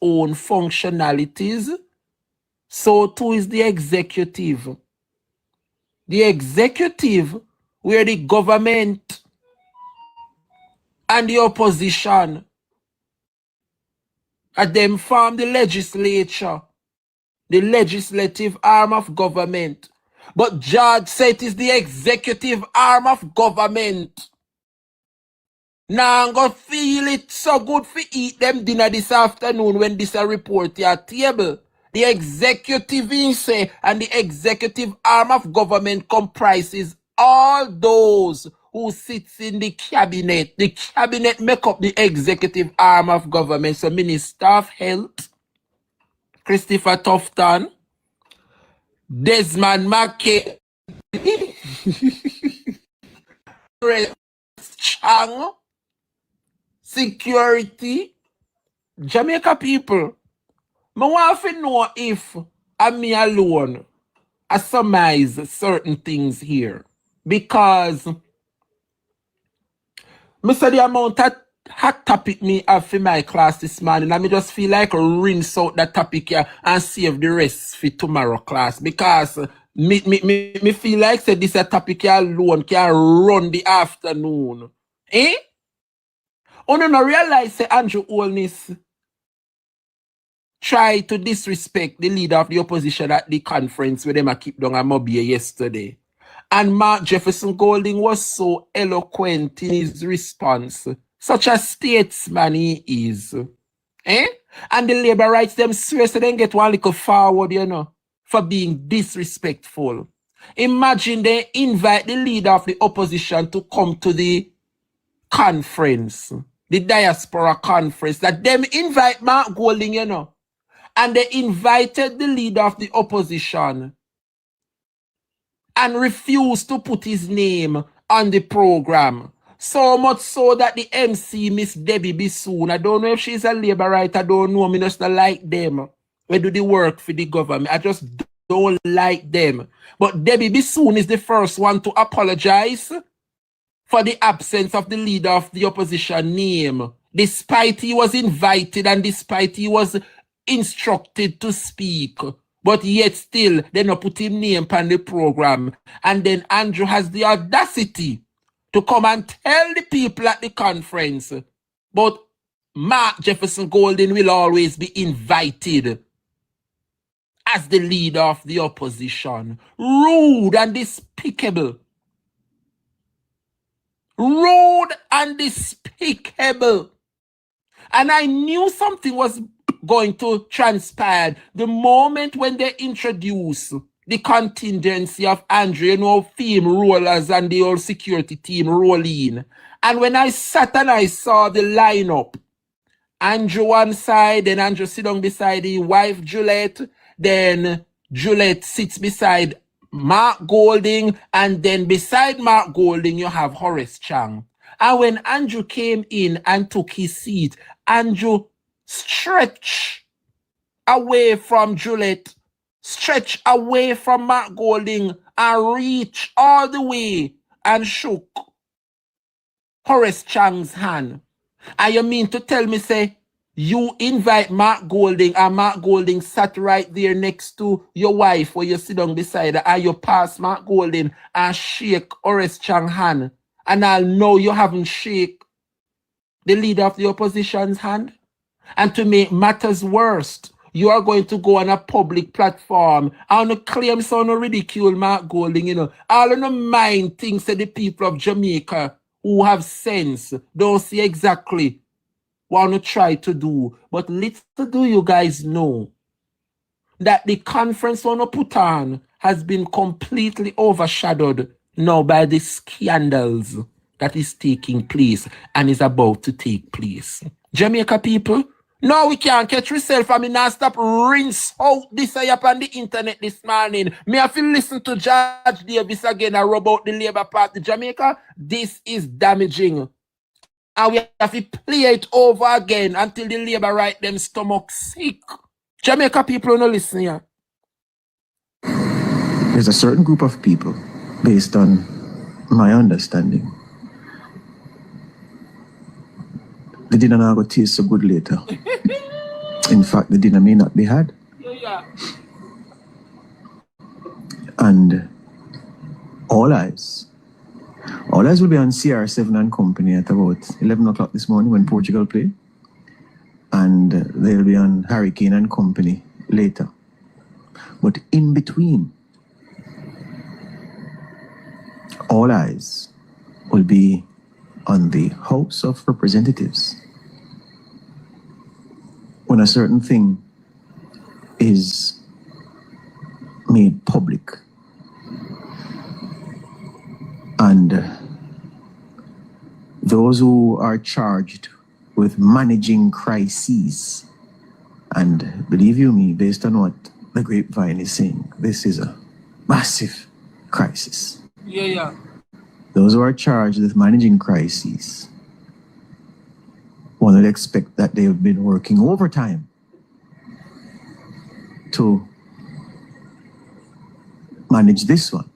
own functionalities, so too is the executive. The executive, where the government and the opposition, and them form the legislature, the legislative arm of government. But George said it is the executive arm of government. Now I'm going to feel it so good for eat them dinner this afternoon when this a report your table. The executive say, and the executive arm of government comprises all those who sits in the cabinet. The cabinet make up the executive arm of government. So Minister of Health, Christopher Tufton, Desmond McKay, Chang, security, Jamaica people. I want to know if I'm me alone I surmise certain things here. Because I said the amount of hot topic me have for my class this morning, and I just feel like rinse out that topic here and save the rest for tomorrow class. Because me feel like say this a topic here alone can run the afternoon. Eh? Oh no realize say Andrew Holness try to disrespect the leader of the opposition at the conference where them a keep down a Mobile yesterday. And Mark Jefferson Golding was so eloquent in his response. Such a statesman he is. Eh? And the labor rights them swear so they get one little forward, you know, for being disrespectful. Imagine they invite the leader of the opposition to come to the conference, the diaspora conference, that them invite Mark Golding, you know. And they invited the leader of the opposition and refused to put his name on the program. So much so that the MC, Miss Debbie Bissoon, I don't know if she's a labor right, I don't know, I just don't like them. We do the work for the government. I just don't like them. But Debbie Bissoon is the first one to apologize for the absence of the leader of the opposition name, despite he was invited and despite he was instructed to speak, but yet still they not put him name on the program. And then Andrew has the audacity to come and tell the people at the conference, but Mark Jefferson Golding will always be invited as the leader of the opposition. Rude and despicable. Rude and despicable. And I knew something was going to transpire the moment when they introduce the contingency of Andrew, you know, theme rollers and the old security team roll in. And when I sat and I saw the lineup, Andrew one side, then Andrew sit down beside his wife Juliet, then Juliet sits beside Mark Golding, and then beside Mark Golding you have Horace Chang. And when Andrew came in and took his seat, Andrew stretched away from Juliet, stretched away from Mark Golding, and reached all the way and shook Horace Chang's hand. And you mean to tell me, say, you invite Mark Golding and Mark Golding sat right there next to your wife where you sit down beside her, and you pass Mark Golding and shake Horace Chang's hand, and I'll know you haven't shake the leader of the opposition's hand? And to make matters worse, you are going to go on a public platform and claim so no ridicule Mark Golding, you know. All of the mind things that the people of Jamaica who have sense don't see exactly what to try to do. But little do you guys know that the conference want to put on has been completely overshadowed now by the scandals that is taking place and is about to take place. Jamaica people, no, we can't catch ourselves. I mean, now stop rinse out this up on the internet this morning. Me have to listen to Judge Davis again and rub out the Labour Party. Jamaica, this is damaging. And we have to play it over again until the Labour right them stomach sick. Jamaica people don't listen here. There's a certain group of people, based on my understanding, the dinner not going to taste so good later. In fact, the dinner may not be had. Yeah. And all eyes will be on CR7 and Company at about 11 o'clock this morning when Portugal play. And they'll be on Hurricane and Company later. But in between, all eyes will be on the House of Representatives. When a certain thing is made public and those who are charged with managing crises, and believe you me, based on what the grapevine is saying, this is a massive crisis. Yeah. Those who are charged with managing crises, one would expect that they have been working overtime to manage this one.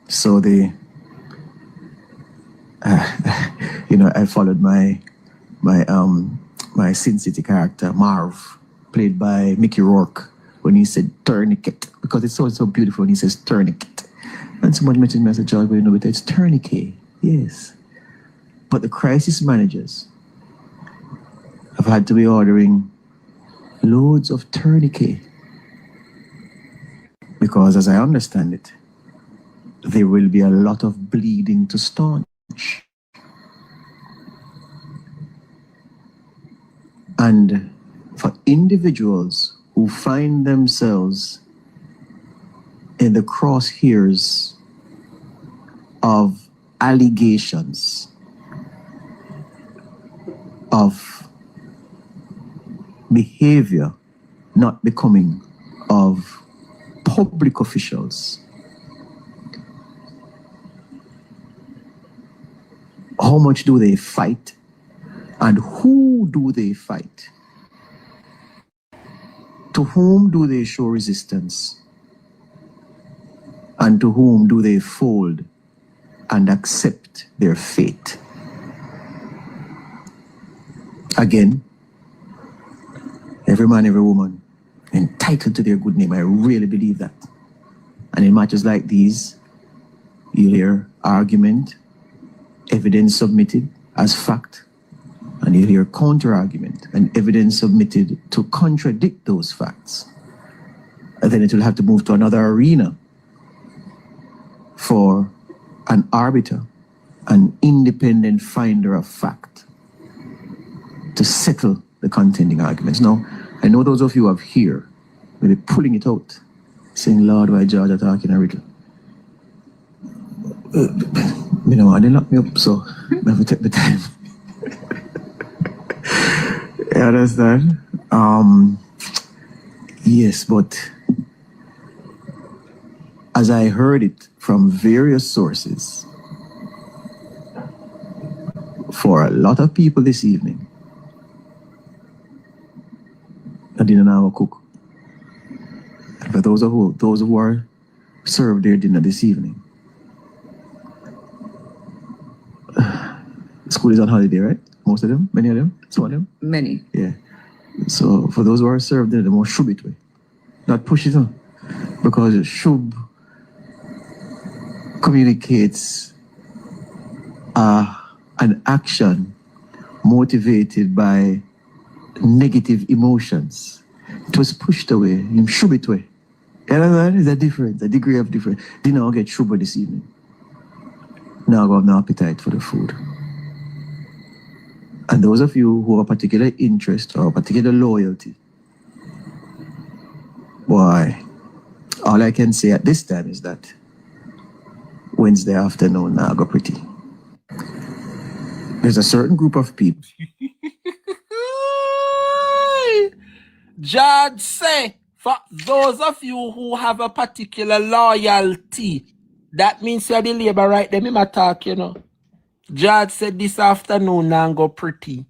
So they, I followed my Sin City character, Marv, played by Mickey Rourke, when he said tourniquet, because it's so beautiful when he says tourniquet. And someone mentioned me as a child, but it's tourniquet, yes. But the crisis managers have had to be ordering loads of tourniquet because, as I understand it, there will be a lot of bleeding to staunch. And for individuals who find themselves in the crosshairs of allegations of behavior not becoming of public officials, how much do they fight and who do they fight? To whom do they show resistance? And to whom do they fold and accept their fate? Again, every man, every woman entitled to their good name. I really believe that. And in matters like these, you hear argument, evidence submitted as fact, and you hear counter-argument and evidence submitted to contradict those facts. And then it will have to move to another arena for an arbiter, an independent finder of fact, to settle the contending arguments. Now, I know those of you have here, maybe pulling it out, saying, Lord, why George are talking a riddle? They lock me up, so I have to take the time. You understand? Yes, but as I heard it from various sources, for a lot of people this evening, I didn't have a cook. And for those who are served their dinner this evening, school is on holiday, right? Most of them? Many of them? Some of them? Many. Yeah. So for those who are served dinner, the more shub it way. Not push it on. Because shub communicates an action motivated by negative emotions. It was pushed away. You shub it away. You understand? Is that different? A degree of different. Didn't all get shub this evening. Now I have no appetite for the food. And those of you who have a particular interest or a particular loyalty, why, all I can say at this time is that Wednesday afternoon now go pretty. There's a certain group of people. Judge say, for those of you who have a particular loyalty, that means you're the labor right them him attack, you know. Judge said this afternoon now go pretty.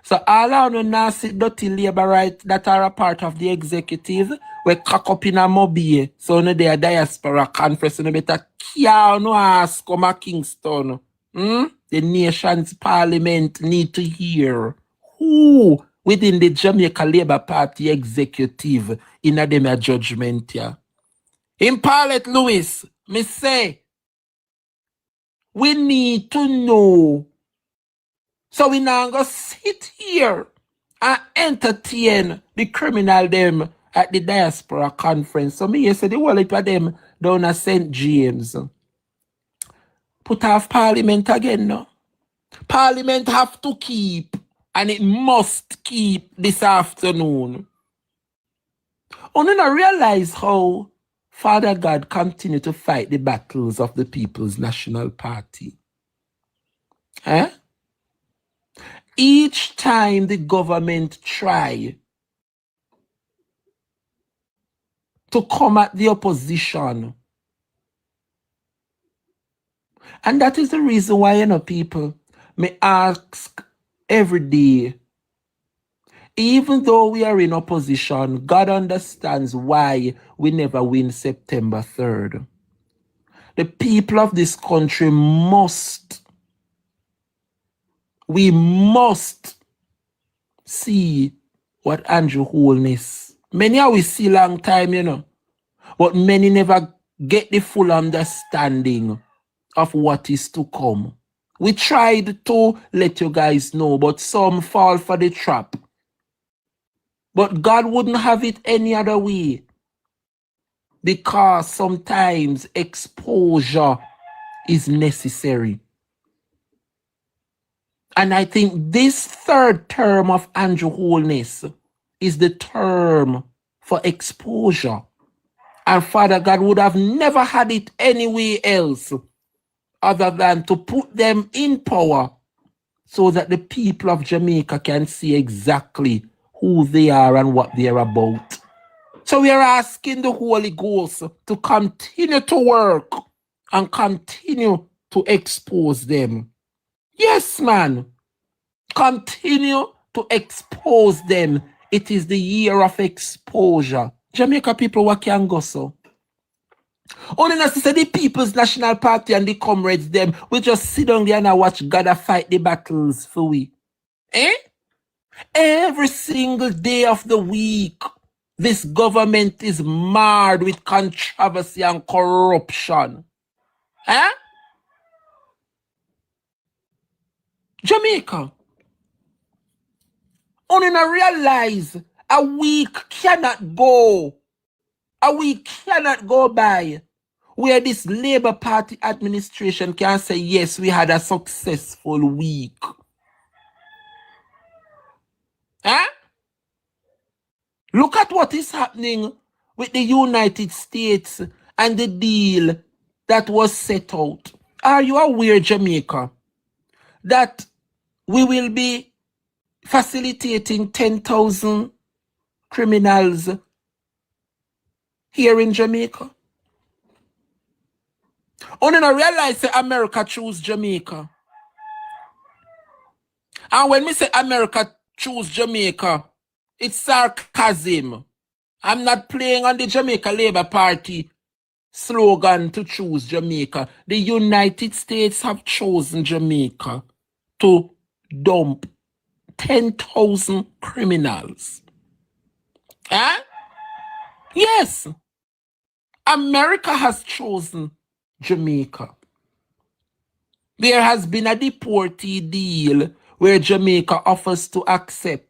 So all I know now sit dirty labor right that are a part of the executive, we cock up in a mobile. So no they are diaspora conference, no better care no ask come a Kingston. The nation's parliament need to hear who within the Jamaica Labour Party executive in a dem judgment here. In Paulette Lewis, me say, we need to know. So we now go sit here and entertain the criminal them at the diaspora conference. So me say the whole heap of them down at St. James. Put off Parliament again now. Parliament have to keep, and it must keep this afternoon. And then I realize how Father God continue to fight the battles of the People's National Party. Eh? Each time the government try to come at the opposition. And that is the reason why, people may ask every day, even though we are in opposition, God understands why we never win September 3rd. The people of this country we must see what Andrew Holness. Many are we see long time, but many never get the full understanding of what is to come. We tried to let you guys know, but some fall for the trap. But God wouldn't have it any other way, because sometimes exposure is necessary. And I think this third term of Andrew Holness is the term for exposure. And Father God would have never had it anywhere else other than to put them in power so that the people of Jamaica can see exactly who they are and what they're about. So we are asking the Holy Ghost to continue to work and continue to expose them. Yes, man. Continue to expose them. It is the year of exposure. Jamaica people, what can go so? Only as to say the People's National Party and the comrades them, we just sit down there and watch God fight the battles for we. Every single day of the week, this government is marred with controversy and corruption. Jamaica. Only now realize a week cannot go. A week cannot go by where this Labour Party administration can say, yes, we had a successful week. Look at what is happening with the United States and the deal that was set out. Are you aware, Jamaica, that we will be facilitating 10,000 criminals here in Jamaica? Only I realize that America choose Jamaica. And when we say America choose Jamaica, it's sarcasm. I'm not playing on the Jamaica Labour Party slogan to choose Jamaica. The United States have chosen Jamaica to dump 10,000 criminals. Yes. America has chosen Jamaica. There has been a deportee deal where Jamaica offers to accept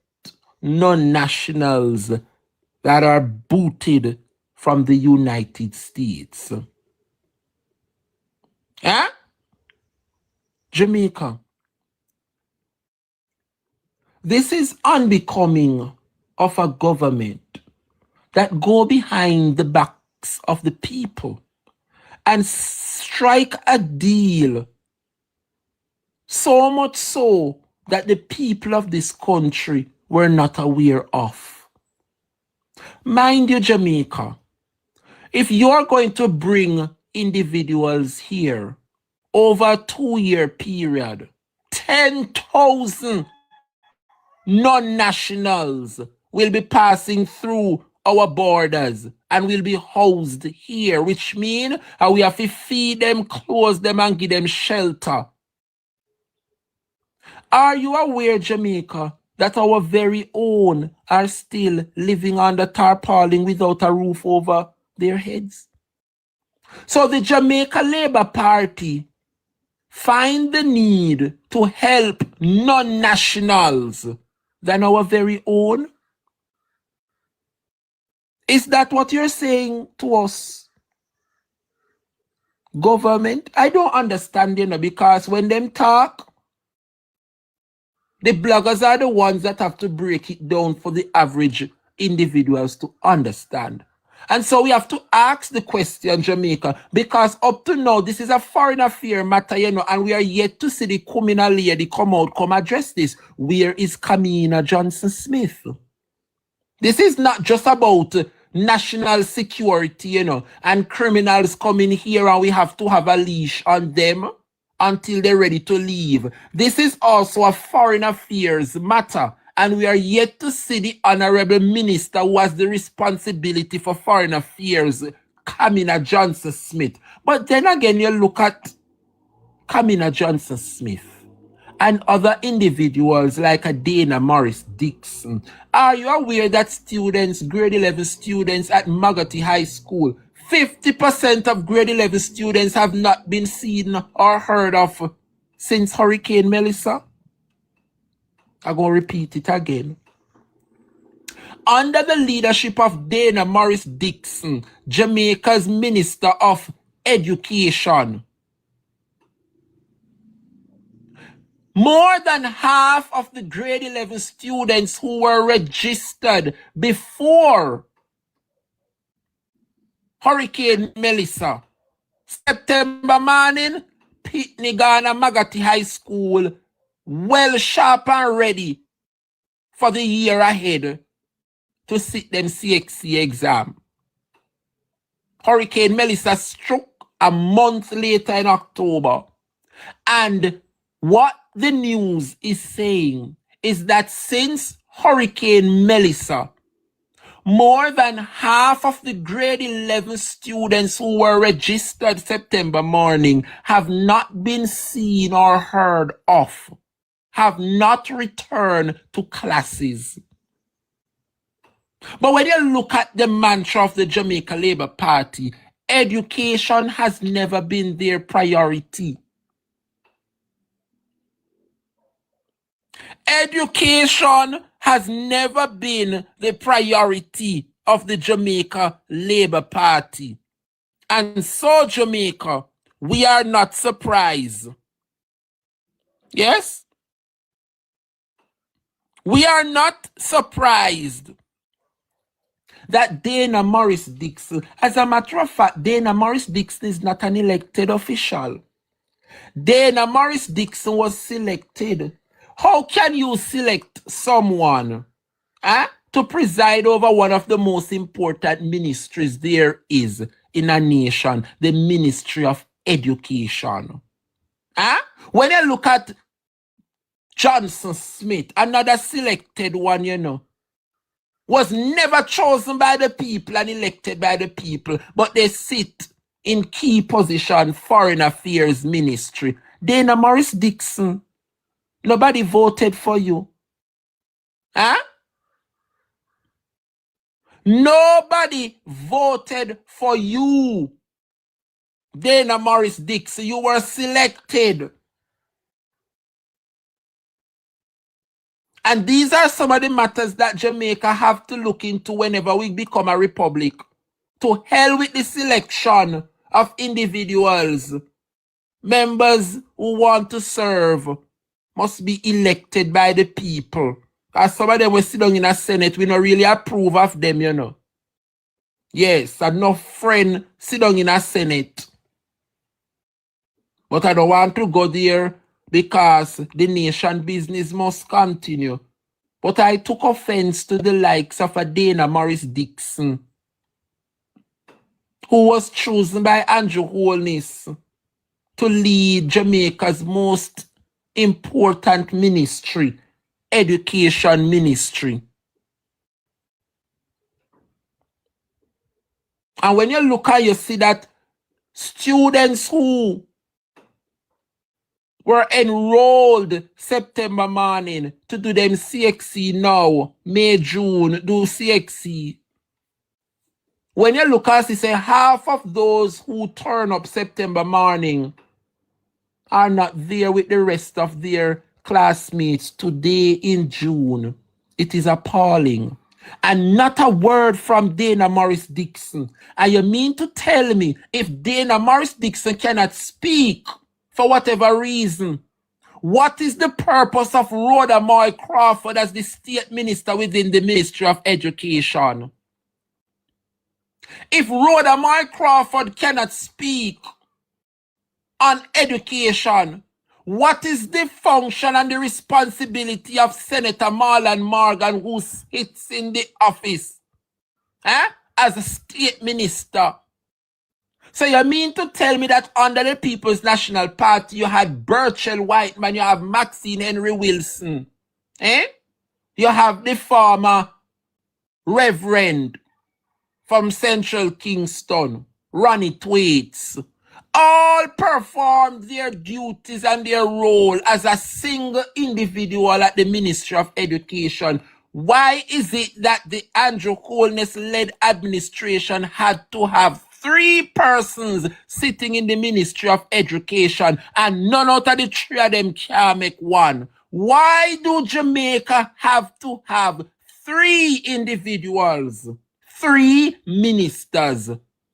non-nationals that are booted from the United States. Jamaica. This is unbecoming of a government that go behind the backs of the people and strike a deal so much so that the people of this country were not aware of. Mind you, Jamaica, if you are going to bring individuals here over a 2-year period, 10,000 non-nationals will be passing through our borders and will be housed here, which means we have to feed them, clothe them, and give them shelter. Are you aware, Jamaica, that our very own are still living under tarpaulin without a roof over their heads. So the Jamaica Labour Party find the need to help non-nationals than our very own. Is that what you're saying to us, government? I don't understand, because when them talk, the bloggers are the ones that have to break it down for the average individuals to understand. And so we have to ask the question, Jamaica, because up to now, this is a foreign affair matter, and we are yet to see the criminal lady come out, come address this. Where is Kamina Johnson-Smith? This is not just about national security, and criminals coming here and we have to have a leash on them until they're ready to leave. This is also a foreign affairs matter, and we are yet to see the honorable minister who has the responsibility for foreign affairs, Kamina Johnson-Smith. But then again, you look at Kamina Johnson-Smith and other individuals like a Dana Morris Dixon. Are you aware that students, grade 11 students at Magotty High School, 50% of grade 11 students have not been seen or heard of since Hurricane Melissa? I'm going to repeat it again. Under the leadership of Dana Morris Dixon, Jamaica's Minister of Education, more than half of the grade 11 students who were registered before Hurricane Melissa, September morning, Pitney Ghana Magotty High School, well sharp and ready for the year ahead to sit them CXC exam. Hurricane Melissa struck a month later in October. And what the news is saying is that since Hurricane Melissa, more than half of the grade 11 students who were registered September morning have not been seen or heard of, have not returned to classes. But when you look at the mantra of the Jamaica Labour Party, education has never been their priority. Education has never been the priority of the Jamaica Labour Party. And so, Jamaica, we are not surprised. Yes? We are not surprised that Dana Morris Dixon, as a matter of fact, Dana Morris Dixon is not an elected official. Dana Morris Dixon was selected. How can you select someone to preside over one of the most important ministries there is in a nation, the Ministry of Education? When you look at Johnson-Smith, another selected one, was never chosen by the people and elected by the people, but they sit in key position, Foreign Affairs Ministry. Dana Morris Dixon, nobody voted for you. Nobody voted for you. Dana Morris Dixon, you were selected. And these are some of the matters that Jamaica have to look into whenever we become a republic. To hell with the selection of individuals. Members who want to serve must be elected by the people. Because some of them will sit down in a Senate, we don't really approve of them, Yes, enough friend sit down in a Senate. But I don't want to go there because the nation business must continue. But I took offense to the likes of a Dana Morris Dixon, who was chosen by Andrew Holness to lead Jamaica's most important ministry, education ministry. And when you look at, you see that students who were enrolled September morning to do them CXC now, May, June, do CXC. When you look at it, say half of those who turn up September morning are not there with the rest of their classmates today in June. It is appalling. And not a word from Dana Morris Dixon. And you mean to tell me if Dana Morris Dixon cannot speak for whatever reason, what is the purpose of Rhoda Moy Crawford as the state minister within the Ministry of Education? If Rhoda Moy Crawford cannot speak on education, what is the function and the responsibility of Senator Marlon Morgan, who sits in the office as a state minister? So you mean to tell me that under the People's National Party, you had Burchell Whiteman, you have Maxine Henry Wilson, you have the former Reverend from Central Kingston, Ronnie Thwaites, all performed their duties and their role as a single individual at the Ministry of Education. Why is it that the Andrew Holness-led administration had to have 3 persons sitting in the Ministry of Education and none out of the 3 of them can make one? Why do Jamaica have to have 3 individuals, 3 ministers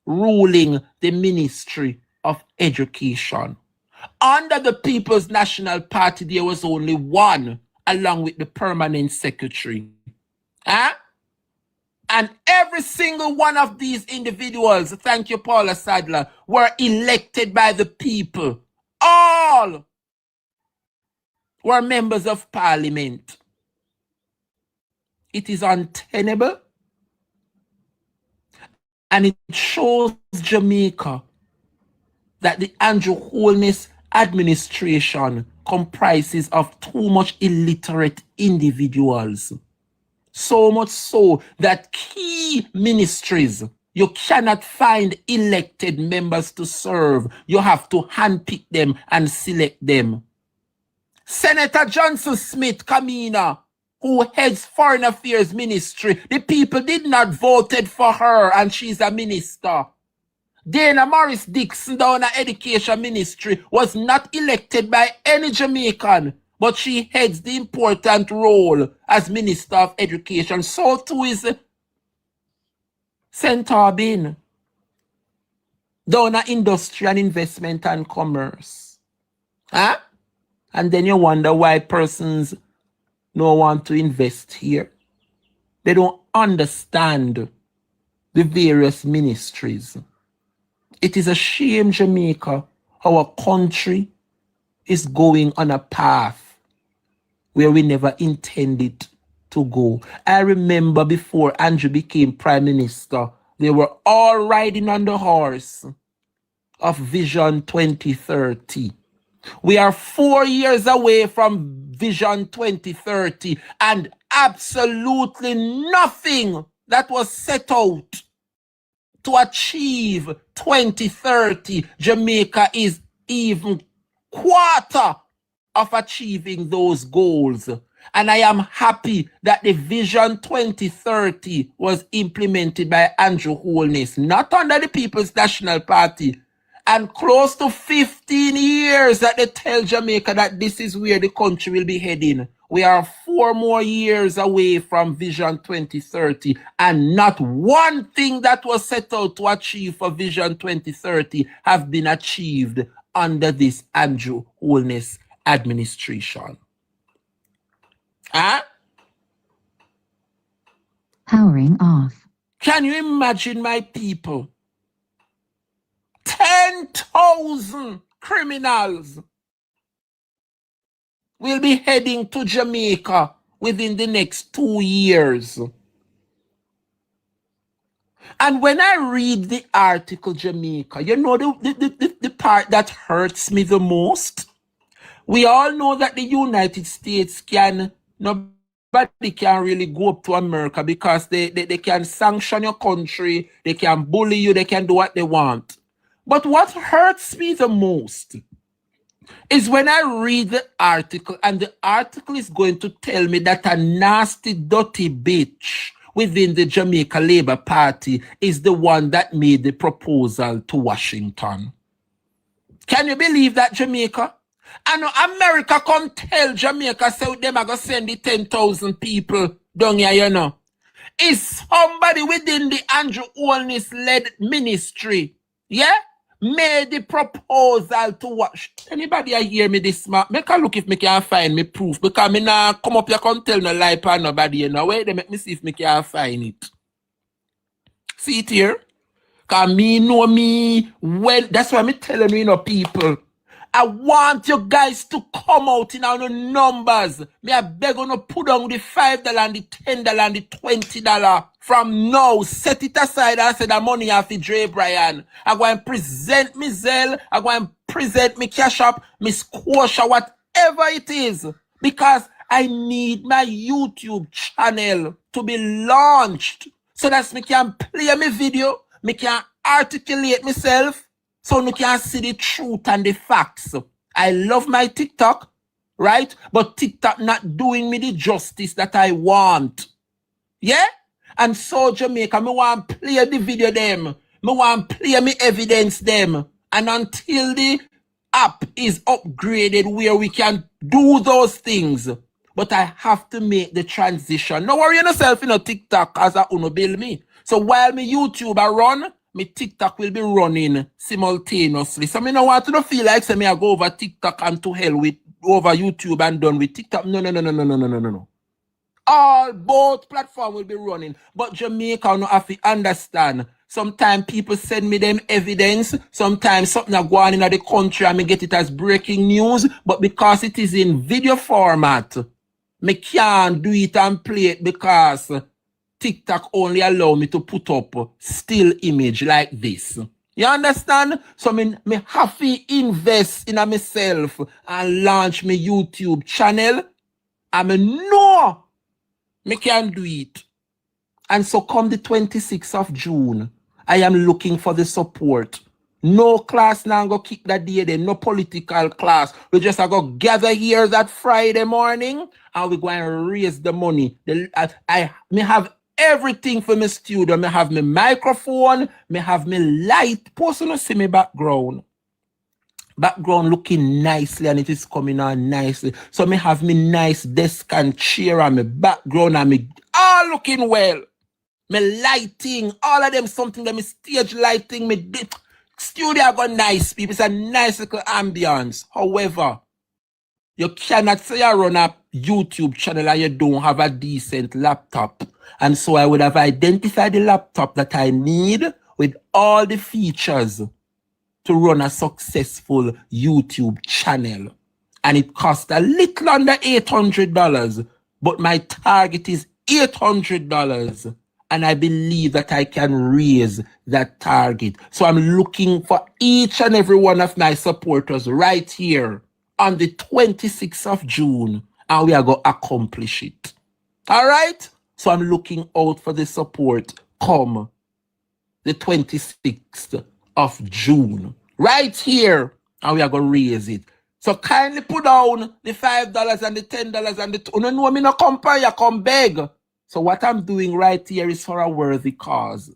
ruling the Ministry of Education? Under the People's National Party, there was only 1, along with the permanent secretary. And every single one of these individuals, thank you, Paula Sadler, were elected by the people. All were members of parliament. It is untenable, and it shows Jamaica that the Andrew Holness administration comprises of too much illiterate individuals. So much so that key ministries, you cannot find elected members to serve. You have to handpick them and select them. Senator Johnson Smith Kamina, who heads Foreign Affairs Ministry, the people did not voted for her and she's a minister. Dana Morris Dixon down at Education Ministry was not elected by any Jamaican, but she heads the important role as Minister of Education. So too is St. Aubin down at Industry and Investment and Commerce. And then you wonder why persons don't want to invest here. They don't understand the various ministries. It is a shame, Jamaica, our country is going on a path where we never intended to go. I remember before Andrew became Prime Minister, they were all riding on the horse of Vision 2030. We are 4 years away from Vision 2030, and absolutely nothing that was set out to achieve 2030, Jamaica is even quarter of achieving those goals. And I am happy that the Vision 2030 was implemented by Andrew Holness, not under the People's National Party. And close to 15 years that they tell Jamaica that this is where the country will be heading. We are 4 more years away from Vision 2030, and not one thing that was set out to achieve for Vision 2030 have been achieved under this Andrew Holness administration. Powering off. Can you imagine, my people? 10,000 criminals will be heading to Jamaica within the next 2 years. And when I read the article, Jamaica, you know the part that hurts me the most? We all know that the United States nobody can really go up to America because they can sanction your country, they can bully you, they can do what they want. But what hurts me the most is when I read the article, and the article is going to tell me that a nasty, dirty bitch within the Jamaica Labour Party is the one that made the proposal to Washington. Can you believe that, Jamaica? I know America come tell Jamaica, say them are going to send the 10,000 people down here, you know. Is somebody within the Andrew Holness-led ministry, yeah, made the proposal to watch. Anybody hear me this man? Make a look if me can find me proof. Because me nah come up here and tell no lie for nobody, you know. Wait, they make me see if me can find it. See it here? Because me know me well. That's why me telling you know, people. I want you guys to come out in our numbers. Me I beg you to put down the $5 and the $10 and the $20 from now. Set it aside and say the money off the Dre Brian. I go and present me Zelle. I go and present me Cash App, me Squash, whatever it is. Because I need my YouTube channel to be launched. So that me can play my video. Me can articulate myself. So you can see the truth and the facts. I love my TikTok, right? But TikTok not doing me the justice that I want. Yeah? And so Jamaica, me want play the video them. Me want play me evidence them. And until the app is upgraded where we can do those things. But I have to make the transition. No worry yourself, TikTok as a uno bill me. So while me YouTube I run, my TikTok will be running simultaneously. So me no want to feel like say me I go over TikTok and to hell with over YouTube and done with TikTok. No. All both platforms will be running. But Jamaica no have to understand. Sometimes people send me them evidence. Sometimes something are going on in the country and me get it as breaking news. But because it is in video format, me can't do it and play it because TikTok only allow me to put up still image like this. You understand? So me have to invest in myself and launch my YouTube channel. And me know me can do it. And so come the 26th of June, I am looking for the support. No class now go kick that day then, no political class. We just go gather here that Friday morning and we go and raise the money. I have everything for my studio. Me have my microphone, me have my light. Person see me background. Background looking nicely and it is coming on nicely. So me have me nice desk and chair and my background and me all looking well. Me lighting, all of them something that me stage lighting, me studio got nice people. It's a nice little ambience. However, you cannot say you run a YouTube channel and you don't have a decent laptop. And so I would have identified the laptop that I need with all the features to run a successful YouTube channel. And it cost a little under $800, but my target is $800. And I believe that I can raise that target. So I'm looking for each and every one of my supporters right here on the 26th of June. And we are going to accomplish it. All right? So I'm looking out for the support come the 26th of June. Right here. And we are going to raise it. So kindly put down the $5 and the $10 and the... You know me no compare, you come beg. So what I'm doing right here is for a worthy cause.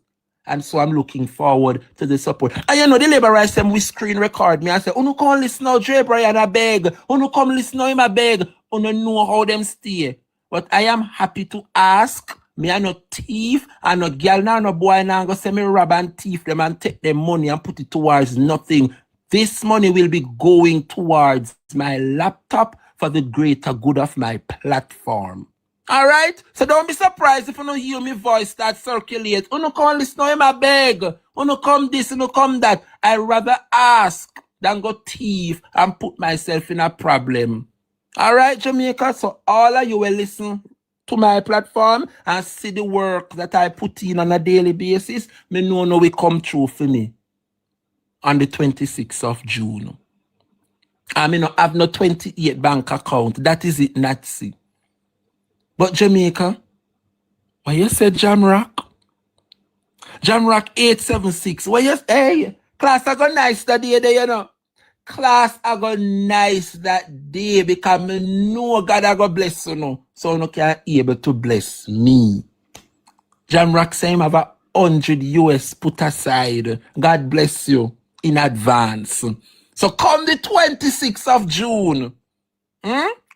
And so I'm looking forward to the support. And you know, the laborers them we screen record me and say, "Uno come listen now, Dre Brian, I beg. Uno come listen now, him I beg." Uno know how them stay. But I am happy to ask. Me are no thief, and no girl now, no boy now go say me rob and thief them and take them money and put it towards nothing. This money will be going towards my laptop for the greater good of my platform. All right? So don't be surprised if you don't hear me voice start circulate. You don't come listen to him, I beg. You don't come this, you don't come that. I rather ask than go thief and put myself in a problem. All right, Jamaica? So all of you will listen to my platform and see the work that I put in on a daily basis. Me know we come true for me on the 26th of June. I mean, I have no 28 bank account. That is it, Nazi. But Jamaica, when you said Jamrock 876, when you hey, class I got nice today, you know. class I go nice that day because me know God I go bless you know. So you can able to bless me. Jam Rock say him have 100 US put aside. God bless you in advance. So come the 26th of June.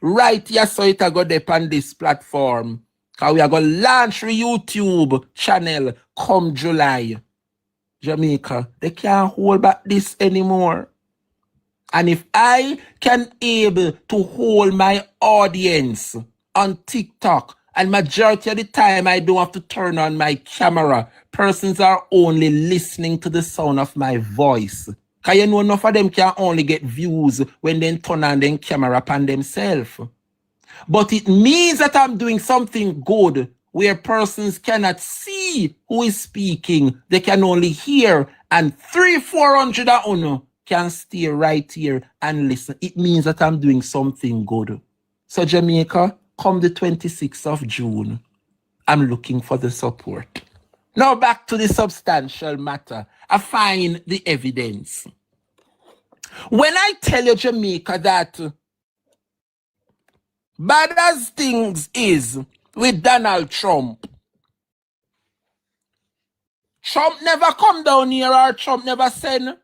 Right here, so it a go dep on this platform. Cause we are going to launch the YouTube channel come July. Jamaica, they can't hold back this anymore. And if I can able to hold my audience on TikTok, and majority of the time I don't have to turn on my camera, persons are only listening to the sound of my voice. Because you know enough of them can only get views when they turn on their camera upon themselves. But it means that I'm doing something good where persons cannot see who is speaking. They can only hear, and 300-400 of uno can stay right here and listen. It means that I'm doing something good. So Jamaica, come the 26th of June, I'm looking for the support. Now back to the substantial matter. I find the evidence. When I tell you, Jamaica, that bad as things is with Donald Trump, Trump never come down here, or Trump never send,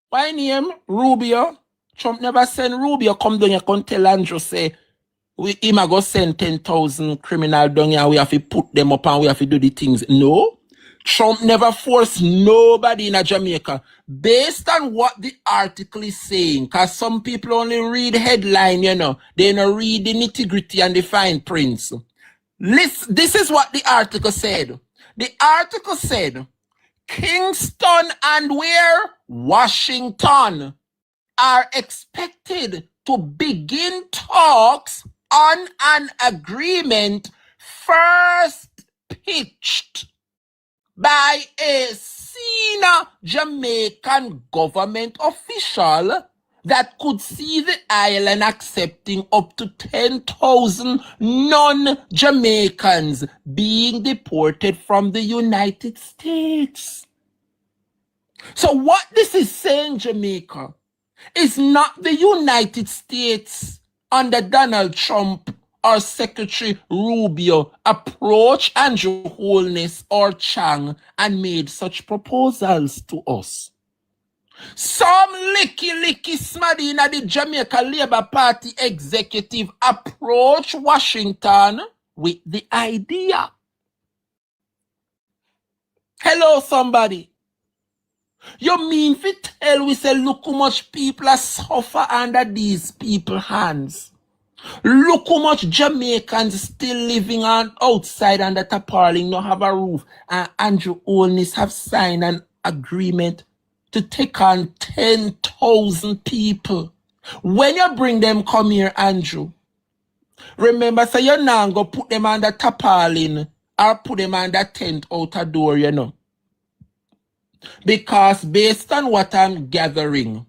why name, Rubio. Trump never send Rubio come down here, come tell Andrew, say, him a go send 10,000 criminal down here, we have to put them up and we have to do the things. No. Trump never forced nobody in a Jamaica. Based on what the article is saying, because some people only read headline, you know, they don't read the nitty-gritty and the fine prints. This is what the article said. The article said, Kingston and where? Washington are expected to begin talks on an agreement first pitched by a senior Jamaican government official that could see the island accepting up to 10,000 non-Jamaicans being deported from the United States. So what this is saying, Jamaica, is not the United States under Donald Trump or Secretary Rubio approach Andrew Holness or Chang and made such proposals to us. Some licky smaddy in the Jamaica Labour Party executive approach Washington with the idea. Hello, somebody. You mean fi tell we say look how much people are suffer under these people's hands? Look how much Jamaicans still living on outside under tarpaulin, no have a roof. And Andrew Holness have signed an agreement to take on 10,000 people. When you bring them come here, Andrew, remember, say you're not going to put them under tarpaulin or put them under tent out a door, you know. Because based on what I'm gathering,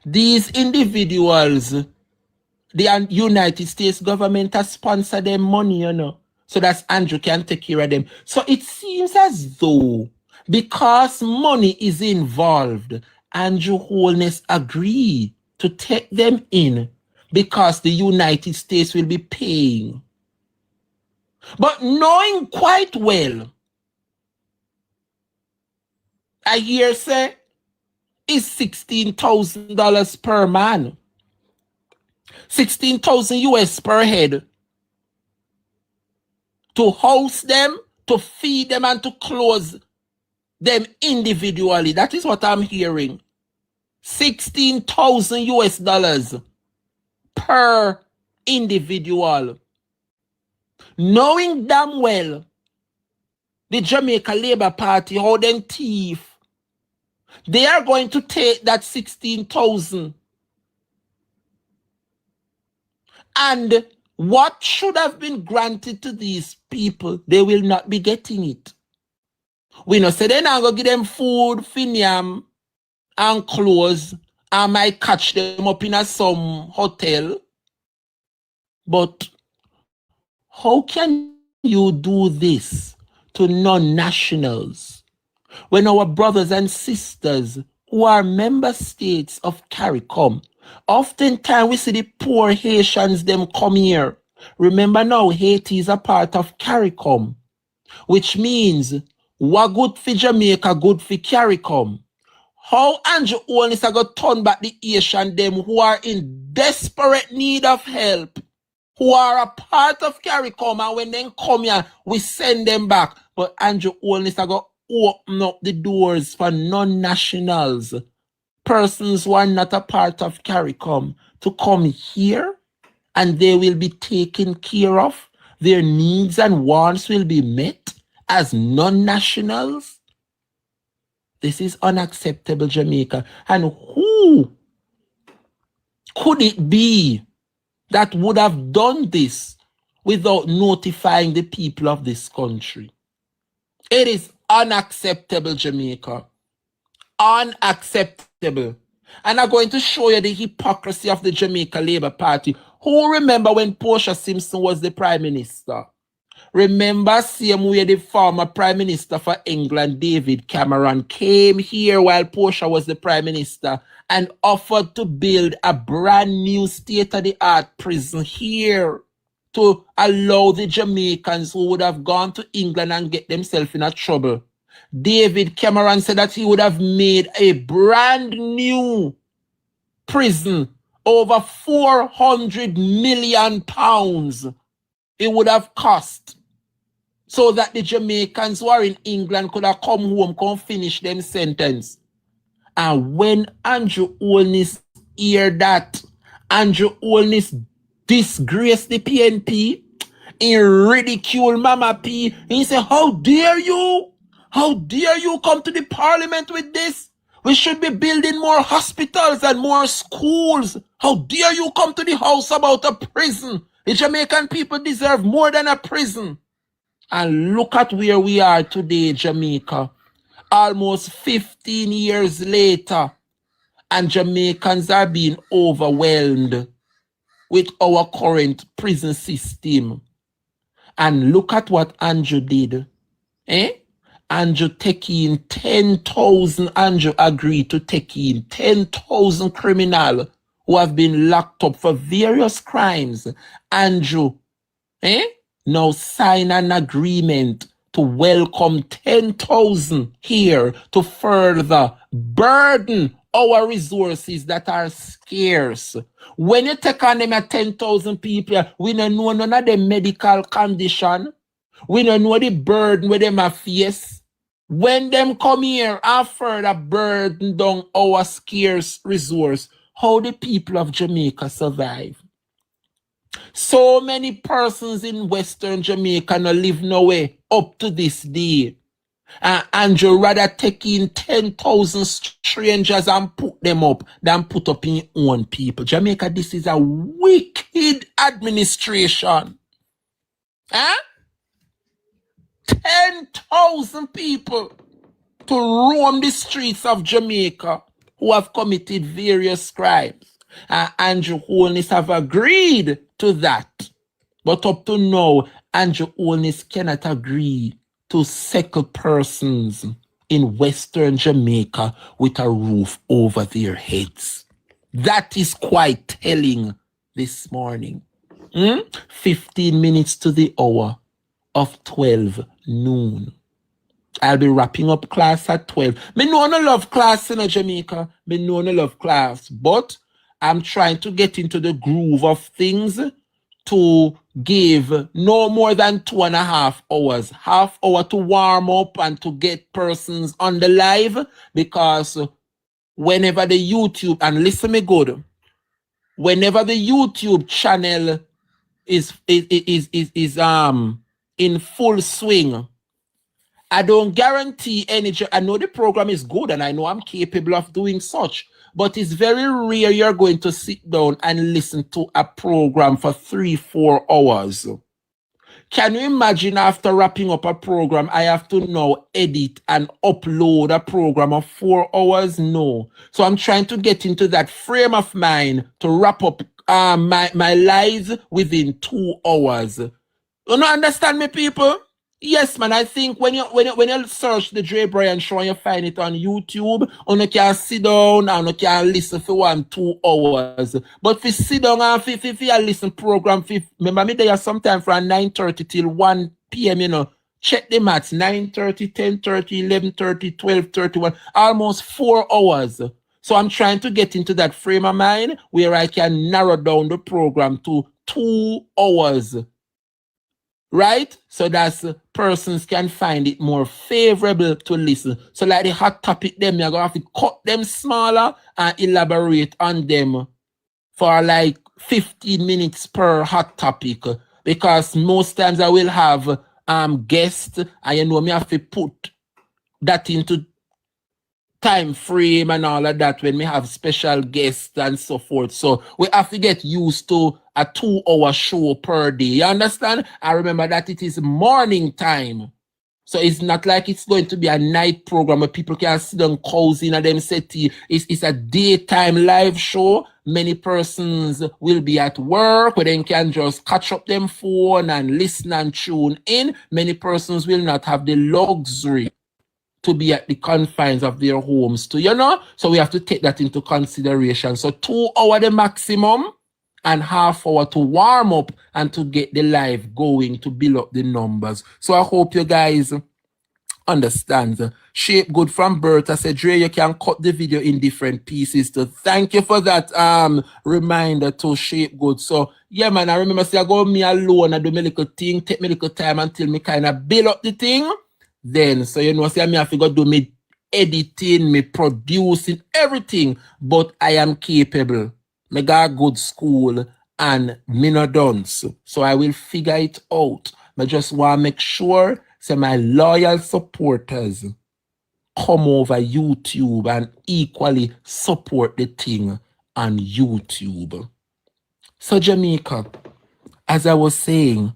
these individuals, the United States government has sponsored them money, you know, so that Andrew can take care of them. So it seems as though because money is involved, Andrew Holness agreed to take them in because the United States will be paying. But knowing quite well, I hear say, is $16,000 per man. 16,000 US per head to house them, to feed them, and to close them individually. That is what I'm hearing. 16,000 US dollars per individual. Knowing damn well the Jamaica Labour Party, how them thief, they are going to take that 16,000 and what should have been granted to these people, they will not be getting it. We know say they're not going to give them food, finiam, and clothes, and might catch them up in some hotel. But how can you do this to non-nationals when our brothers and sisters who are member states of CARICOM. Oftentimes we see the poor Haitians them come here. Remember now, Haiti is a part of CARICOM, which means what good for Jamaica, good for CARICOM. How Andrew Holness are going to turn back the Haitian them who are in desperate need of help, who are a part of CARICOM, and when they come here, we send them back. But Andrew Holness are going to open up the doors for non-nationals, persons who are not a part of CARICOM, to come here, and they will be taken care of. Their needs and wants will be met as non-nationals. This is unacceptable, Jamaica. And who could it be that would have done this without notifying the people of this country? It is unacceptable, Jamaica. Unacceptable. And I'm going to show you the hypocrisy of the Jamaica Labour Party. Who remember when Portia Simpson was the Prime Minister? Remember, same way the former Prime Minister for England, David Cameron, came here while Portia was the Prime Minister and offered to build a brand new state-of-the-art prison here to allow the Jamaicans who would have gone to England and get themselves in a trouble. David Cameron said that he would have made a brand new prison over £400 million. It would have cost, so that the Jamaicans who are in England could have come home, come finish them sentence. And when Andrew Holness heard that, Andrew Holness disgraced the PNP, he ridiculed Mama P. He said, how dare you? How dare you come to the parliament with this? We should be building more hospitals and more schools. How dare you come to the house about a prison? The Jamaican people deserve more than a prison. And look at where we are today, Jamaica. Almost 15 years later, and Jamaicans are being overwhelmed with our current prison system. And look at what Andrew did. Andrew take in 10,000, Andrew agreed to take in 10,000 criminals who have been locked up for various crimes. Andrew, now sign an agreement to welcome 10,000 here to further burden our resources that are scarce. When you take on them at 10,000 people, we don't know none of the medical condition. We don't know the burden where them are face. When them come here and further burden down our scarce resource, how the people of Jamaica survive? So many persons in Western Jamaica no live nowhere up to this day. And you rather take in 10,000 strangers and put them up than put up in your own people. Jamaica, this is a wicked administration. 10,000 people to roam the streets of Jamaica who have committed various crimes. Andrew Holness have agreed to that. But up to now, Andrew Holness cannot agree to settle persons in Western Jamaica with a roof over their heads. That is quite telling this morning. 15 minutes to the hour of 12 noon. I'll be wrapping up class at 12. Me know no love class in Jamaica. Me know no love class. But I'm trying to get into the groove of things to give no more than 2.5 hours. Half hour to warm up and to get persons on the live, because whenever the YouTube, and listen me good, whenever the YouTube channel is in full swing, I don't guarantee any. I know the program is good and I know I'm capable of doing such, but it's very rare you're going to sit down and listen to a program for 3-4 hours. Can you imagine after wrapping up a program, I have to now edit and upload a program of 4 hours? No. So I'm trying to get into that frame of mind to wrap up my lives within 2 hours. You don't understand me, people? Yes, man. I think when you search the Dre Brian show and you find it on YouTube, you can sit down and you can listen for 1-2 hours. But if you sit down and if you listen program, remember me there sometime from 9:30 till 1 p.m. Check the maths 9:30, 10:30, 11:30, 12:31, almost 4 hours. So I'm trying to get into that frame of mind where I can narrow down the program to 2 hours. Right? So that persons can find it more favorable to listen. So like the hot topic them, you're going to have to cut them smaller and elaborate on them for like 15 minutes per hot topic. Because most times I will have guests and me have to put that into time frame and all of that when we have special guests and so forth. So we have to get used to a 2-hour show per day. You understand? I remember that it is morning time. So it's not like it's going to be a night program where people can sit down cozy and them settee. It's a daytime live show. Many persons will be at work where they can just catch up them phone and listen and tune in. Many persons will not have the luxury to be at the confines of their homes too, So we have to take that into consideration. So 2 hours the maximum and half hour to warm up and to get the live going to build up the numbers. So I hope you guys understand. Shape Good from Bertha said, Dre, you can cut the video in different pieces. So thank you for that reminder to Shape Good. So yeah, man, I remember say I go me alone and do my little thing, take me little time until me kind of build up the thing. Then, so say me have to go do me editing, me producing, everything, but I am capable. Me got good school and me no done. So I will figure it out. I just want to make sure say my loyal supporters come over YouTube and equally support the thing on YouTube. So Jamaica, as I was saying,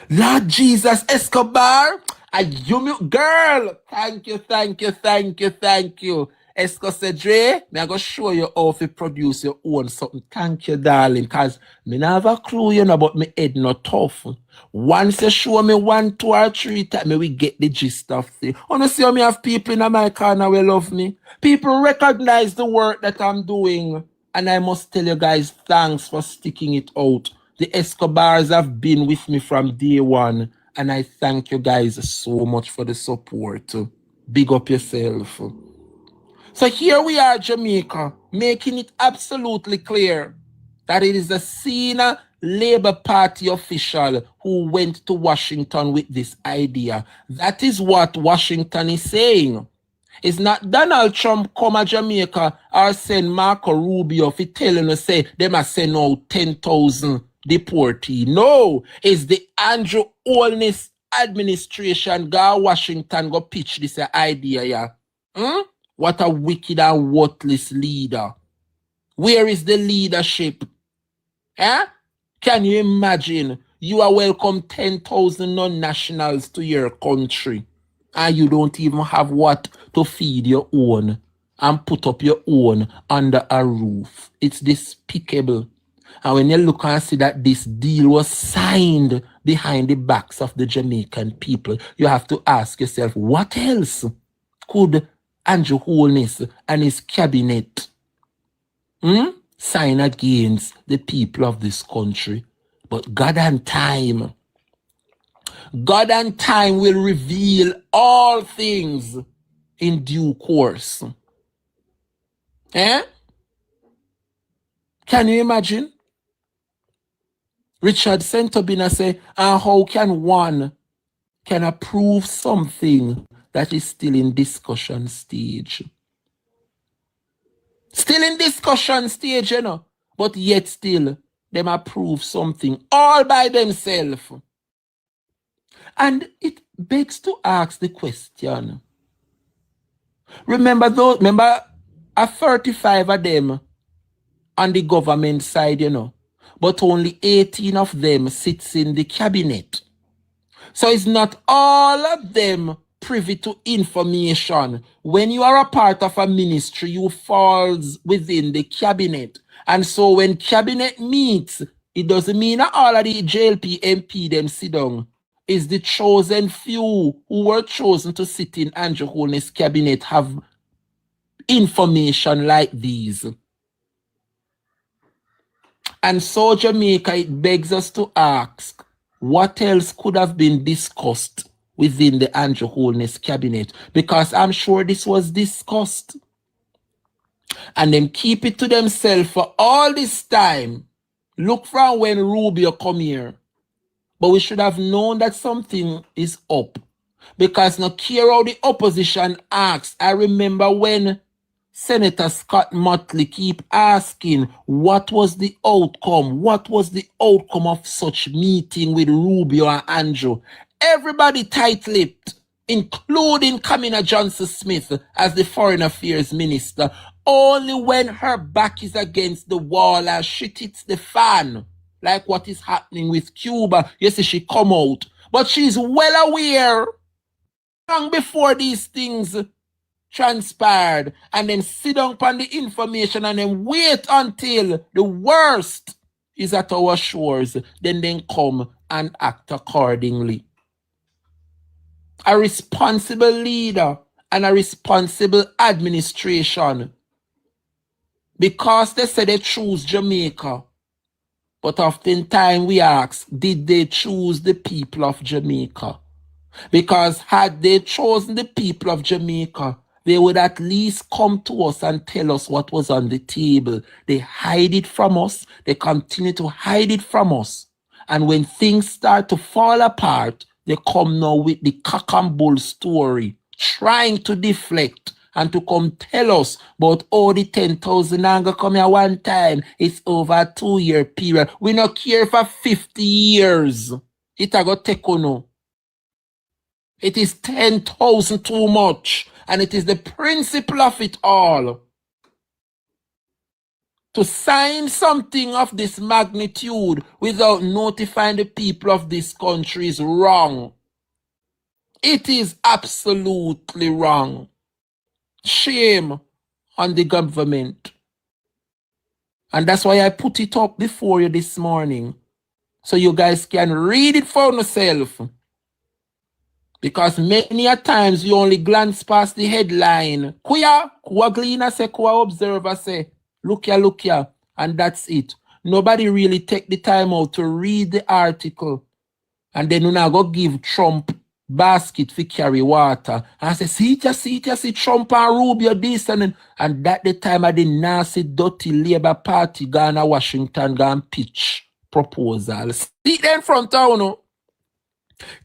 Lord Jesus Escobar, girl, thank you. Esco said, Dre, me I go show you how to produce your own something. Thank you, darling, because me not have a clue, but me head not tough. Once you show me 1, 2, or 3 times, me we get the gist of it. Honestly, me have people in my corner will love me. People recognize the work that I'm doing. And I must tell you guys, thanks for sticking it out. The Escobars have been with me from day one. And I thank you guys so much for the support. Big up yourself. So here we are, Jamaica, making it absolutely clear that it is a senior Labour Party official who went to Washington with this idea. That is what Washington is saying. It's not Donald Trump come to Jamaica or send Marco Rubio for telling us say they must send out 10,000 deportees. No, it's the Andrew Holness administration go Washington go pitch this idea, yeah. What a wicked and worthless leader. Where is the leadership? Eh? Can you imagine? You are welcome 10,000 non-nationals to your country. And you don't even have what to feed your own and put up your own under a roof. It's despicable. And when you look and see that this deal was signed behind the backs of the Jamaican people, you have to ask yourself, what else could Andrew Holness and his cabinet sign against the people of this country? But God and time will reveal all things in due course. Eh? Can you imagine? Richard Sentobina say, and how can one can approve something that is still in discussion stage? Still in discussion stage, but yet still them approve something all by themselves. And it begs to ask the question. Remember a 35 of them on the government side, but only 18 of them sits in the cabinet. So it's not all of them privy to information. When you are a part of a ministry, you falls within the cabinet. And so when cabinet meets, it doesn't mean that all of the JLP MP them sit down is the chosen few who were chosen to sit in Andrew Holness' cabinet have information like these. And so, Jamaica, it begs us to ask, what else could have been discussed within the Andrew Holness cabinet? Because I'm sure this was discussed. And them keep it to themselves for all this time. Look from when Rubio come here. But we should have known that something is up. Because no care how the opposition asks. I remember when Senator Scott Motley keep asking, what was the outcome? What was the outcome of such meeting with Rubio and Andrew? Everybody tight-lipped, including Kamina Johnson-Smith as the Foreign Affairs Minister. Only when her back is against the wall and shit hits the fan, like what is happening with Cuba, you see she come out. But she's well aware, long before these things transpired, and then sit down upon the information and then wait until the worst is at our shores, then come and act accordingly. A responsible leader and a responsible administration, because they say they choose Jamaica, but oftentimes we ask, did they choose the people of Jamaica? Because had they chosen the people of Jamaica, they would at least come to us and tell us what was on the table. They hide it from us. They continue to hide it from us. And when things start to fall apart, they come now with the cock and bull story, trying to deflect and to come tell us about all the 10,000 anger come here one time. It's over a 2-year period. We not care for 50 years. It a go take on no. It is 10,000 too much. And it is the principle of it all. To sign something of this magnitude without notifying the people of this country is wrong. It is absolutely wrong. Shame on the government. And that's why I put it up before you this morning, so you guys can read it for yourself. Because many a times you only glance past the headline. Kuya gleaner say, kuya observer say, look ya, and that's it. Nobody really take the time out to read the article. And then you now go give Trump basket for carry water. And say, see Trump and Rubio this and that the time of the nasty, dirty Labour Party gone to Washington, gone pitch proposal. See them front town, no?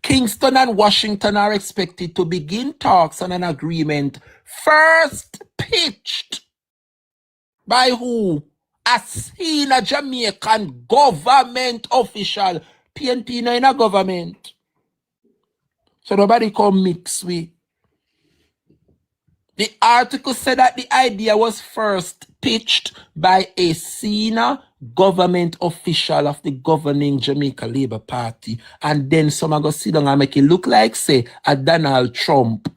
Kingston and Washington are expected to begin talks on an agreement first pitched by who? A senior Jamaican government official. PNP no in a government. So nobody come mix with. The article said that the idea was first pitched by a senior government official of the governing Jamaica Labour Party. And then someone go sit down and make it look like, say, a Donald Trump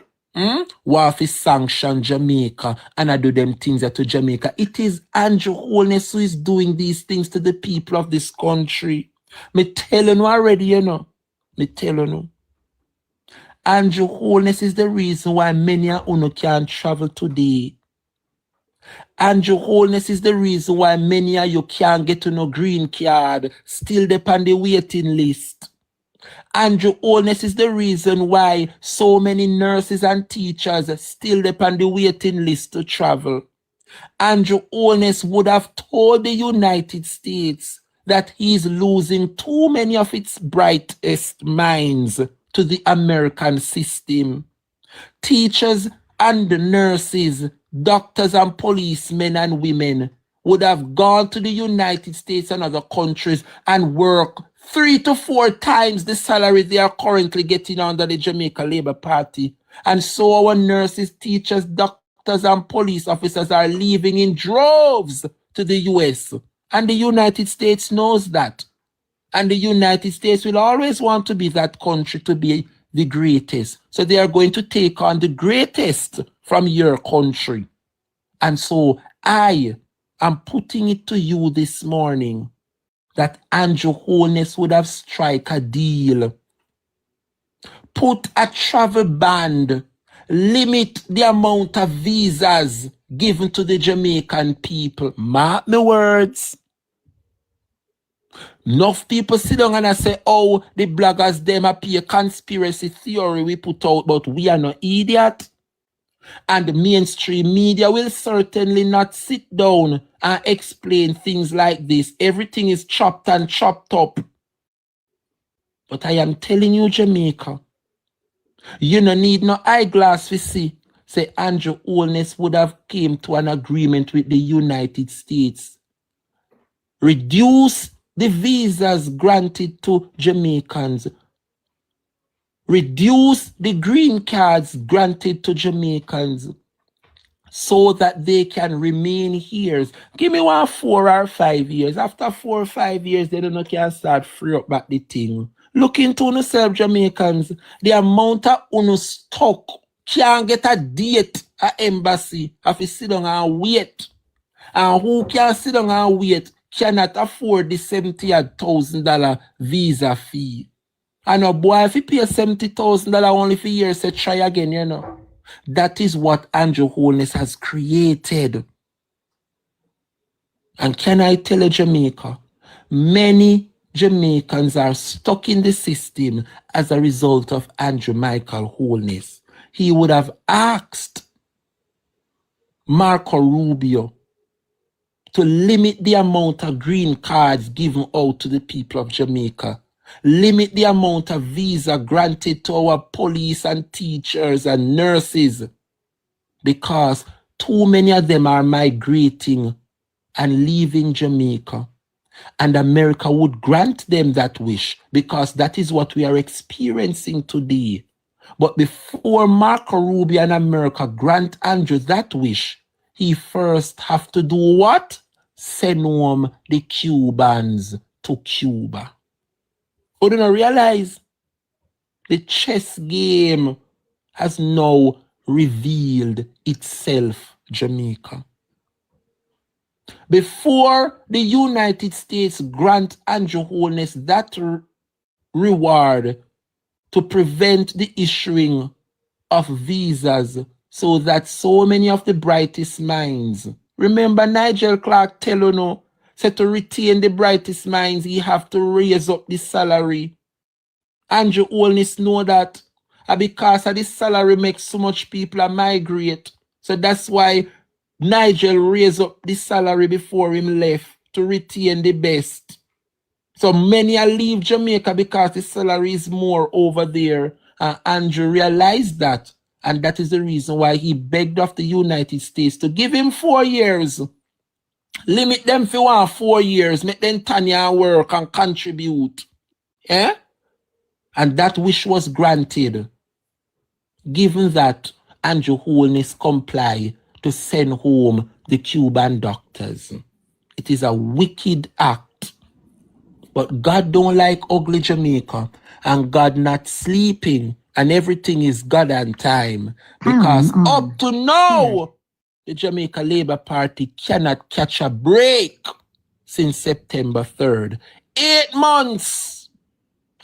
want to sanction Jamaica and I do them things to Jamaica. It is Andrew Holness who is doing these things to the people of this country. Me telling you already, you know. Me telling you. Andrew Holness is the reason why many of you can't travel today. Andrew Holness is the reason why many of you can't get no green card, still depend on the waiting list. Andrew Holness is the reason why so many nurses and teachers still depend on the waiting list to travel. Andrew Holness would have told the United States that he's losing too many of its brightest minds to the American system. Teachers and nurses, doctors and policemen and women would have gone to the United States and other countries and work 3 to 4 times the salary they are currently getting under the Jamaica Labour Party. And so our nurses, teachers, doctors and police officers are leaving in droves to the US. And the United States knows that. And the United States will always want to be that country to be the greatest. So they are going to take on the greatest from your country. And so I am putting it to you this morning that Andrew Holness would have struck a deal put a travel ban, limit the amount of visas given to the Jamaican people. Mark my words. Enough people sit down and I say, oh, the bloggers, them appear conspiracy theory we put out, but we are not idiot. And the mainstream media will certainly not sit down and explain things like this. Everything is chopped and chopped up. But I am telling you, Jamaica, you no need no eyeglass to see. Say Andrew Holness would have came to an agreement with the United States. Reduce the visas granted to Jamaicans. Reduce the green cards granted to Jamaicans so that they can remain here. Give me 4 or 5 years. After 4 or 5 years, they don't know can start free up back the thing. Look into yourself, Jamaicans. The amount of unu stock can't get a date at embassy. Have to sit down and wait. And who can sit down and wait cannot afford the $70,000 visa fee. And a boy, if you pay $70,000 only for years, say try again, you know. That is what Andrew Holness has created. And can I tell you, Jamaica, many Jamaicans are stuck in the system as a result of Andrew Michael Holness. He would have asked Marco Rubio to limit the amount of green cards given out to the people of Jamaica. Limit the amount of visa granted to our police and teachers and nurses, because too many of them are migrating and leaving Jamaica. And America would grant them that wish, because that is what we are experiencing today. But before Marco Rubio and America grant Andrew that wish, he first have to do what? Send home the Cubans to Cuba. You don't realize the chess game has now revealed itself, Jamaica. Before the United States grant Andrew Holness that reward to prevent the issuing of visas so that so many of the brightest minds, remember Nigel Clark tell you no, said to retain the brightest minds, he have to raise up the salary. Andrew Holness know that. And because of the salary makes so much people migrate. So that's why Nigel raised up the salary before him left to retain the best. So many are leave Jamaica because the salary is more over there. And Andrew realized that. And that is the reason why he begged of the United States to give him 4 years. Limit them for 4 years. Make them Tanya work and contribute. Yeah? And that wish was granted. Given that Andrew Holness comply to send home the Cuban doctors. It is a wicked act. But God don't like ugly Jamaica, and God not sleeping, and everything is God and time. Because up to now, the Jamaica Labour Party cannot catch a break since September 3rd. 8 months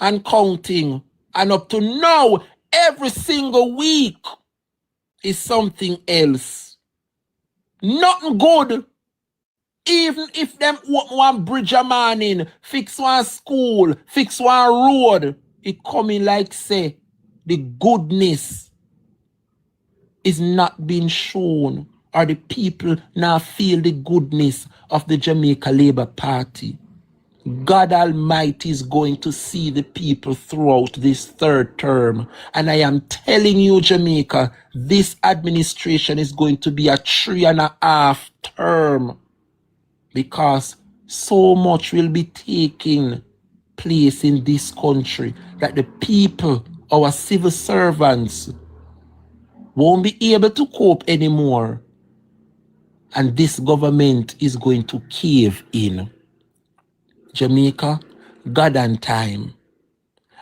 and counting. And up to now, every single week is something else. Nothing good. Even if them open one bridge a morning, fix one school, fix one road, it coming like say, the goodness is not being shown, or the people now feel the goodness of the Jamaica Labour Party. God Almighty is going to see the people throughout this 3rd term. And I am telling you, Jamaica, this administration is going to be a 3.5 term. Because so much will be taking place in this country that the people, our civil servants, won't be able to cope anymore. And this government is going to cave in. Jamaica, God and time.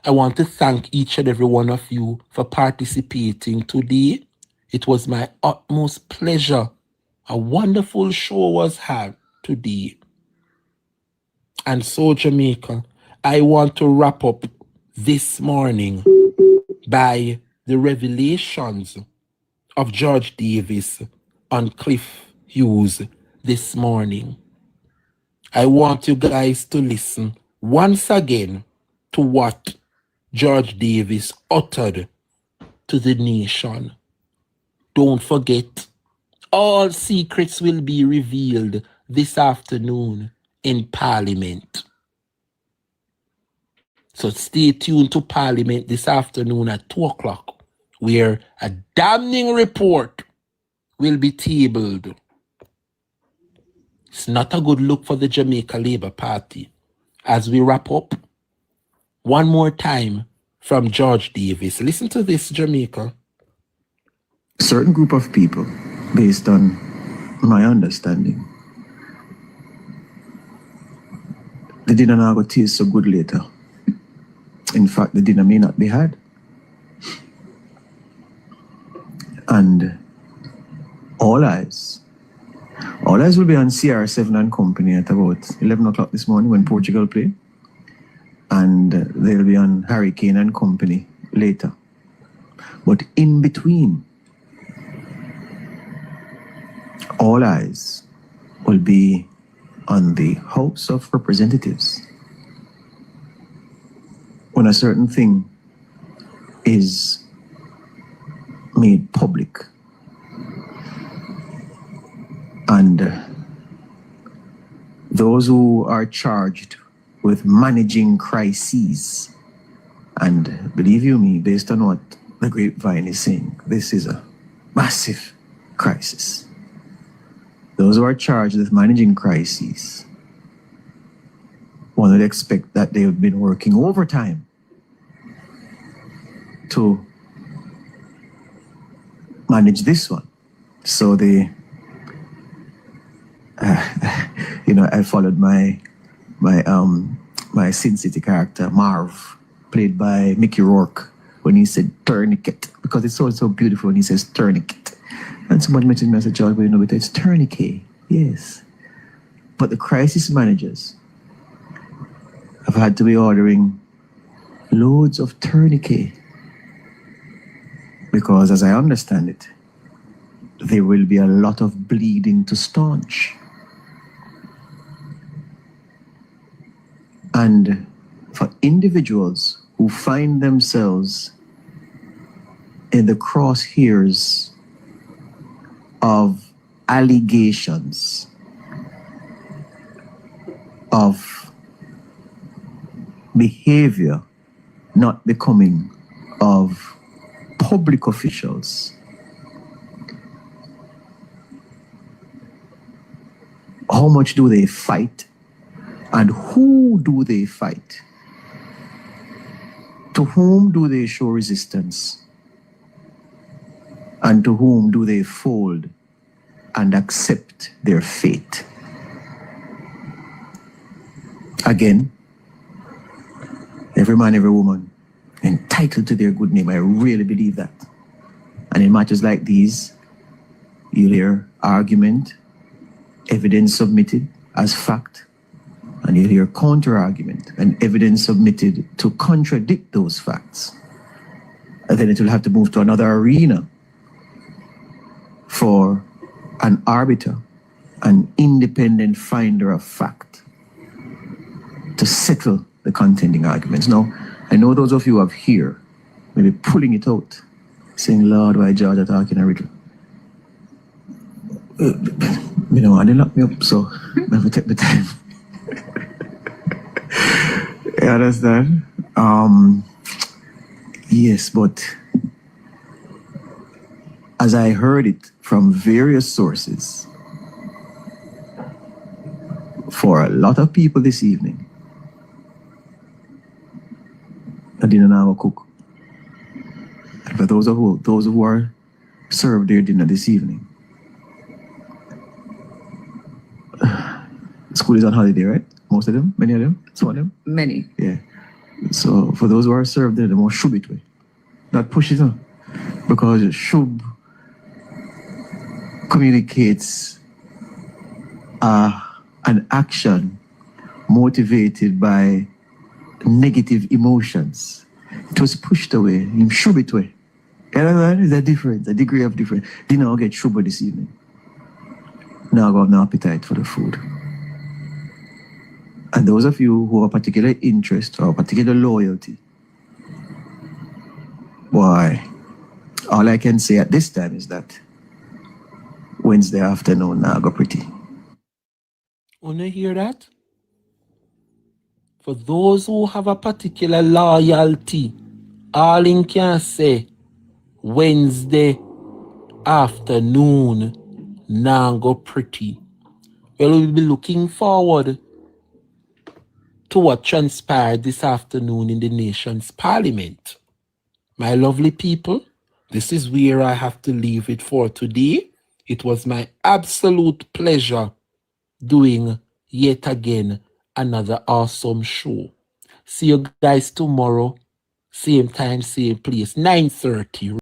I want to thank each and every one of you for participating today. It was my utmost pleasure. A wonderful show was had today. And so, Jamaica, I want to wrap up this morning by the revelations of George Davis on Cliff Hughes this morning. I want you guys to listen once again to what George Davis uttered to the nation. Don't forget, all secrets will be revealed this afternoon in Parliament. So stay tuned to Parliament this afternoon at 2 o'clock, where a damning report will be tabled. It's not a good look for the Jamaica Labour Party. As we wrap up, one more time from George Davis. Listen to this, Jamaica. A certain group of people, based on my understanding, the dinner not going to taste so good later. In fact, the dinner may not be had. And all eyes will be on CR7 and Company at about 11 o'clock this morning when Portugal play. And they'll be on Hurricane and Company later. But in between, all eyes will be on the House of Representatives. When a certain thing is made public and those who are charged with managing crises, and believe you me, based on what the grapevine is saying, this is a massive crisis. Those who are charged with managing crises, one would expect that they have been working overtime to manage this one. So they, I followed my Sin City character, Marv, played by Mickey Rourke, when he said tourniquet, because it sounds so beautiful when he says tourniquet. And somebody mentioned me, I said, George, but it's tourniquet, yes. But the crisis managers have had to be ordering loads of tourniquet because, as I understand it, there will be a lot of bleeding to staunch. And for individuals who find themselves in the crosshairs of allegations of behavior not becoming of public officials, how much do they fight and who do they fight? To whom do they show resistance? And to whom do they fold and accept their fate? Again, every man, every woman entitled to their good name. I really believe that. And in matters like these, you'll hear argument, evidence submitted as fact, and you'll hear counter-argument and evidence submitted to contradict those facts. And then it will have to move to another arena for an arbiter, an independent finder of fact, to settle the contending arguments. Now, I know those of you who have here maybe pulling it out, saying, Lord, why George are talking a riddle? I didn't lock me up, so I have to take the time. You understand? Yes, but as I heard it from various sources, for a lot of people this evening, I didn't have a cook. And for those who are served their dinner this evening, school is on holiday, right? Most of them? Many of them? Some of them? Many. Yeah. So for those who are served there, the more shub it way. Not push it on. Because shub communicates an action motivated by negative emotions. It was pushed away. Him shove it away. You know what? It's a difference, a degree of difference. Didn't all get shuba this evening. Now I have no appetite for the food. And those of you who have particular interest or particular loyalty, boy, all I can say at this time is that Wednesday afternoon now go pretty. Wanna hear that? For those who have a particular loyalty, all in can say Wednesday afternoon now go pretty. Well, we'll be looking forward to what transpired this afternoon in the nation's parliament. My lovely people, this is where I have to leave it for today. It was my absolute pleasure doing yet again another awesome show. See you guys tomorrow. Same time, same place, 9:30.